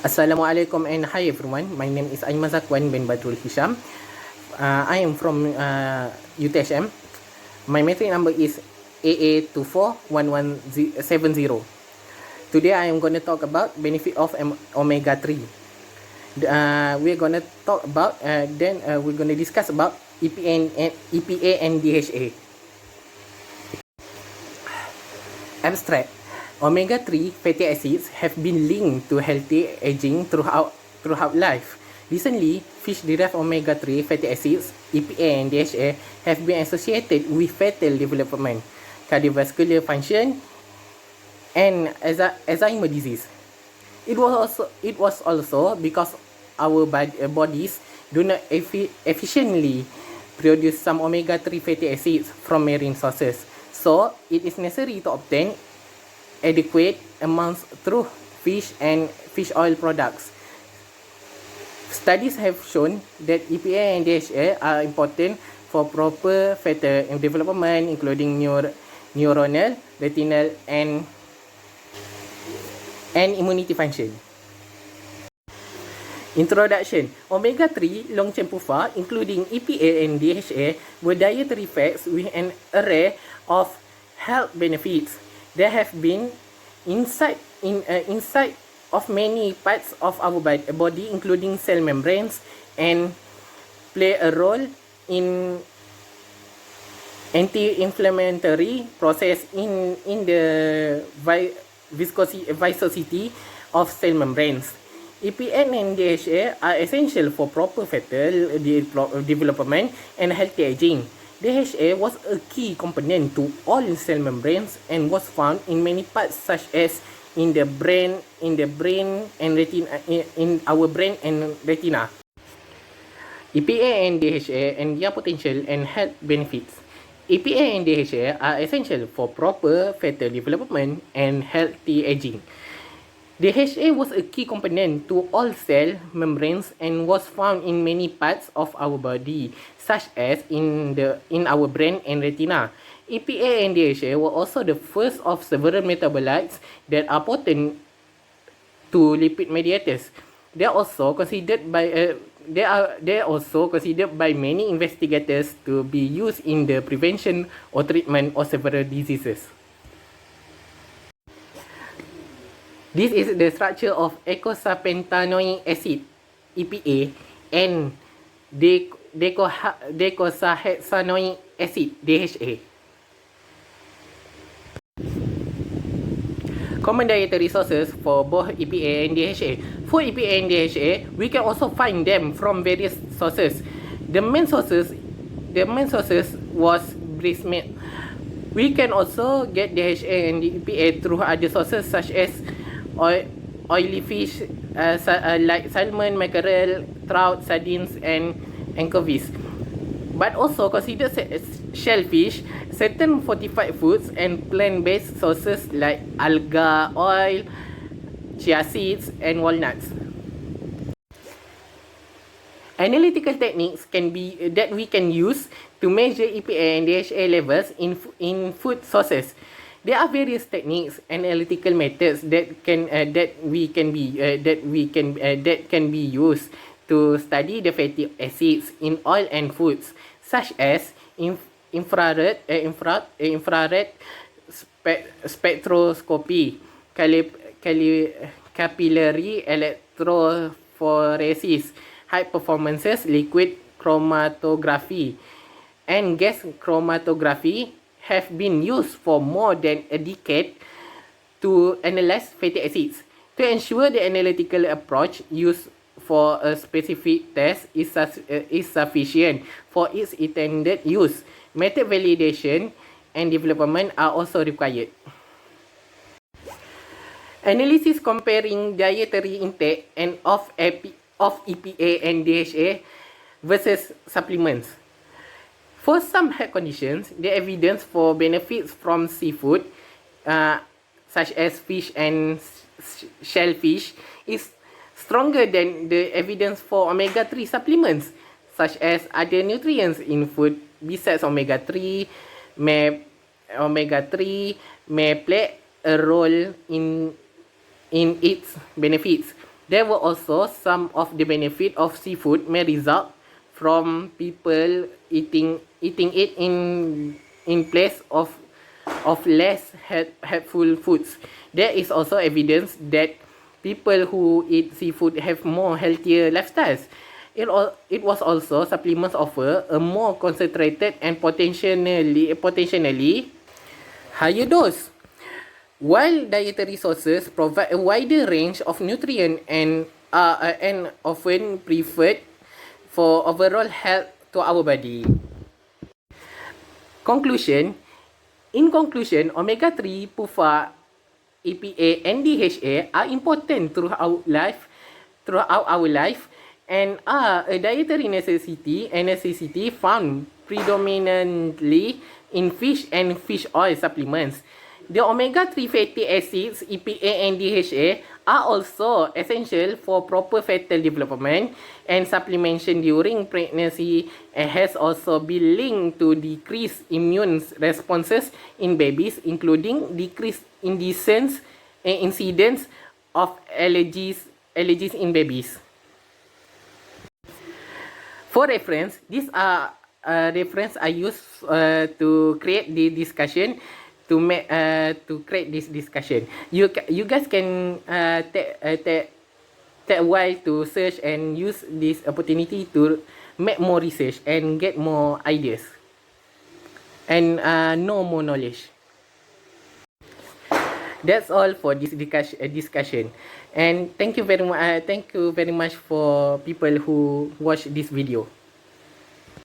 Assalamualaikum and hi everyone. My name is Aiman Zakwan bin Badrul Hisham. I am from UTHM. My metric number is AA241170. Today I am going to talk about benefit of omega 3. We're going to talk about we're going to discuss about EPA and DHA. Abstract. Omega-3 fatty acids have been linked to healthy aging throughout life. Recently, fish-derived omega-3 fatty acids, EPA and DHA, have been associated with fetal development, cardiovascular function, and Alzheimer's disease. It was also because our bodies do not efficiently produce some omega-3 fatty acids from marine sources. So, it is necessary to obtain adequate amounts through fish and fish oil products. Studies have shown that EPA and DHA are important for proper fetal development, including neuronal, retinal, and immunity function. Introduction. Omega-3 long-chain PUFA, including EPA and DHA, were dietary fats with an array of health benefits. There have been inside of many parts of our body, including cell membranes, and play a role in anti-inflammatory process in the viscosity of cell membranes. EPA and DHA are essential for proper fetal development and healthy aging. DHA was a key component to all cell membranes and was found in many parts, such as in our brain and retina. EPA and DHA and their potential and health benefits. EPA and DHA are essential for proper fetal development and healthy aging. DHA was a key component to all cell membranes and was found in many parts of our body, such as in our brain and retina. EPA and DHA were also the first of several metabolites that are potent to lipid mediators. They are also considered by many investigators to be used in the prevention or treatment of several diseases. This is the structure of eicosapentaenoic acid, EPA, and docosahexaenoic acid, DHA. Common dietary sources for both EPA and DHA. For EPA and DHA, we can also find them from various sources. The main sources was breast milk. We can also get DHA and EPA through other sources such as oily fish like salmon, mackerel, trout, sardines, and anchovies. But also consider shellfish, certain fortified foods, and plant-based sources like algae oil, chia seeds, and walnuts. Analytical techniques that we can use to measure EPA and DHA levels in food sources. There are various techniques, analytical methods that can be used to study the fatty acids in oil and foods, such as infrared spectroscopy, capillary electrophoresis, high performance liquid chromatography, and gas chromatography have been used for more than a decade to analyze fatty acids. To ensure the analytical approach used for a specific test is sufficient for its intended use, method validation and development are also required. Analysis comparing dietary intake and of EPA and DHA versus supplements. For some health conditions, the evidence for benefits from seafood, such as fish and shellfish, is stronger than the evidence for omega-3 supplements, such as other nutrients in food besides omega-3 may play a role in its benefits. There were also some of the benefit of seafood may result from people eating it in place of less helpful foods. There is also evidence that people who eat seafood have more healthier lifestyles. It was also supplements offer a more concentrated and potentially higher dose. While dietary sources provide a wider range of nutrients and often preferred for overall health to our body. In conclusion, omega-3, PUFA, EPA, and DHA are important throughout our life, and are a dietary necessity found predominantly in fish and fish oil supplements. The omega-3 fatty acids, EPA and DHA, are also essential for proper fetal development, and supplementation during pregnancy has also been linked to decreased immune responses in babies, including decreased incidence of allergies in babies. For reference, these are reference I use to create the discussion. To create this discussion, you guys can take a while to search and use this opportunity to make more research and get more ideas and know more knowledge. That's all for this discussion, and thank you very much for people who watch this video.